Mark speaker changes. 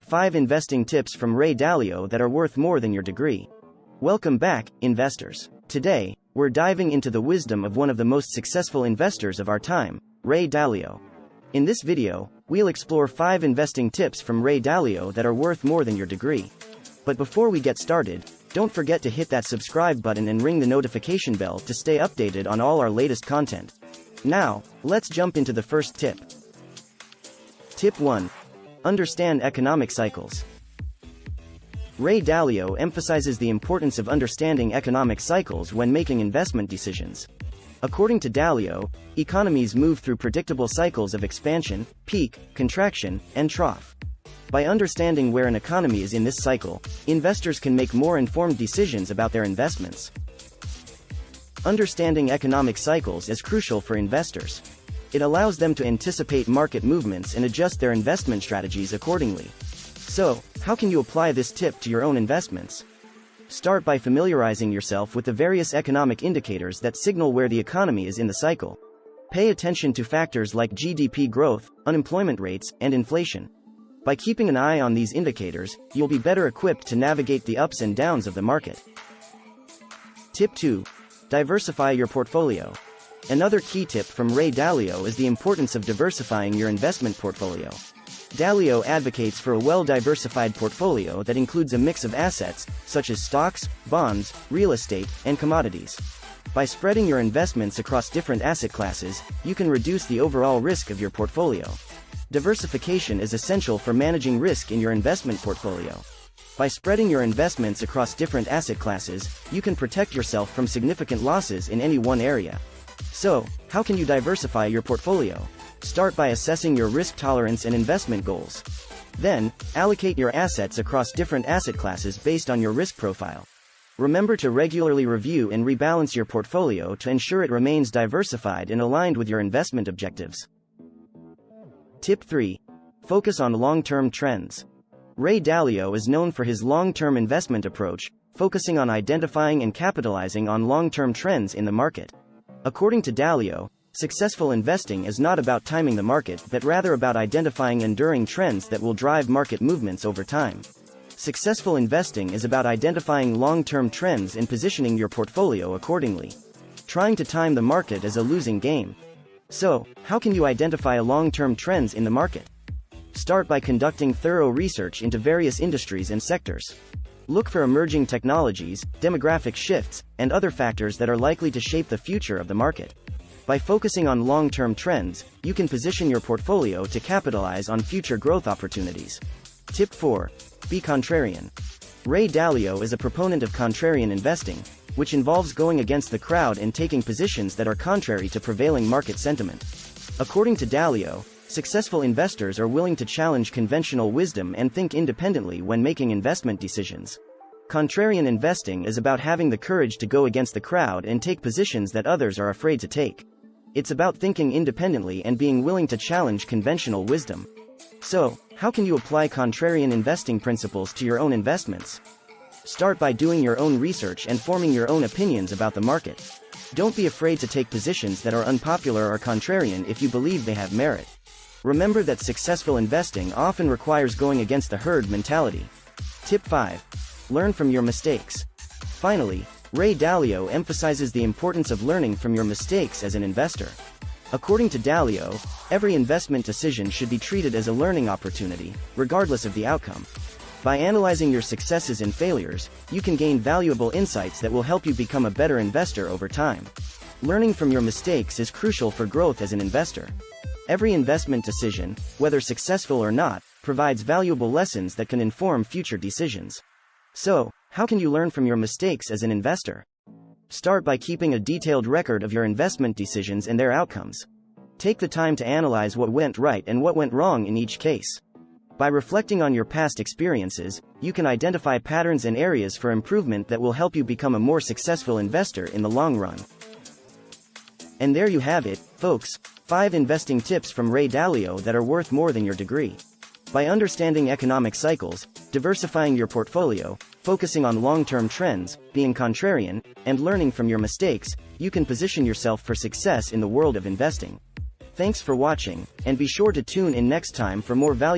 Speaker 1: 5 investing tips from Ray Dalio that are worth more than your degree. Welcome back, investors. Today, we're diving into the wisdom of one of the most successful investors of our time, Ray Dalio. In this video, we'll explore 5 investing tips from Ray Dalio that are worth more than your degree. But before we get started, don't forget to hit that subscribe button and ring the notification bell to stay updated on all our latest content. Now, let's jump into the first tip. Tip 1. Understand economic cycles. Ray Dalio emphasizes the importance of understanding economic cycles when making investment decisions. According to Dalio, economies move through predictable cycles of expansion, peak, contraction, and trough. By understanding where an economy is in this cycle, investors can make more informed decisions about their investments. Understanding economic cycles is crucial for investors. It allows them to anticipate market movements and adjust their investment strategies accordingly. So, how can you apply this tip to your own investments? Start by familiarizing yourself with the various economic indicators that signal where the economy is in the cycle. Pay attention to factors like GDP growth, unemployment rates, and inflation. By keeping an eye on these indicators, you'll be better equipped to navigate the ups and downs of the market. Tip 2. Diversify your portfolio. Another key tip from Ray Dalio is the importance of diversifying your investment portfolio. Dalio advocates for a well-diversified portfolio that includes a mix of assets, such as stocks, bonds, real estate, and commodities. By spreading your investments across different asset classes, you can reduce the overall risk of your portfolio. Diversification is essential for managing risk in your investment portfolio. By spreading your investments across different asset classes, you can protect yourself from significant losses in any one area. So, how can you diversify your portfolio? Start by assessing your risk tolerance and investment goals. Then, allocate your assets across different asset classes based on your risk profile. Remember to regularly review and rebalance your portfolio to ensure it remains diversified and aligned with your investment objectives. Tip 3. Focus on long-term trends. Ray Dalio is known for his long-term investment approach, focusing on identifying and capitalizing on long-term trends in the market. According to Dalio, successful investing is not about timing the market but rather about identifying enduring trends that will drive market movements over time. Successful investing is about identifying long-term trends and positioning your portfolio accordingly. Trying to time the market is a losing game. So, how can you identify long-term trends in the market? Start by conducting thorough research into various industries and sectors. Look for emerging technologies, demographic shifts, and other factors that are likely to shape the future of the market. By focusing on long-term trends, you can position your portfolio to capitalize on future growth opportunities. Tip 4. Be contrarian. Ray Dalio is a proponent of contrarian investing, which involves going against the crowd and taking positions that are contrary to prevailing market sentiment. According to Dalio, successful investors are willing to challenge conventional wisdom and think independently when making investment decisions. Contrarian investing is about having the courage to go against the crowd and take positions that others are afraid to take. It's about thinking independently and being willing to challenge conventional wisdom. So, how can you apply contrarian investing principles to your own investments? Start by doing your own research and forming your own opinions about the market. Don't be afraid to take positions that are unpopular or contrarian if you believe they have merit. Remember that successful investing often requires going against the herd mentality. Tip 5. Learn from your mistakes. Finally, Ray Dalio emphasizes the importance of learning from your mistakes as an investor. According to Dalio, every investment decision should be treated as a learning opportunity, regardless of the outcome. By analyzing your successes and failures, you can gain valuable insights that will help you become a better investor over time. Learning from your mistakes is crucial for growth as an investor. Every investment decision, whether successful or not, provides valuable lessons that can inform future decisions. So, how can you learn from your mistakes as an investor? Start by keeping a detailed record of your investment decisions and their outcomes. Take the time to analyze what went right and what went wrong in each case. By reflecting on your past experiences, you can identify patterns and areas for improvement that will help you become a more successful investor in the long run. And there you have it, folks. 5 investing tips from Ray Dalio that are worth more than your degree. By understanding economic cycles, diversifying your portfolio, focusing on long-term trends, being contrarian, and learning from your mistakes, you can position yourself for success in the world of investing. Thanks for watching, and be sure to tune in next time for more valuable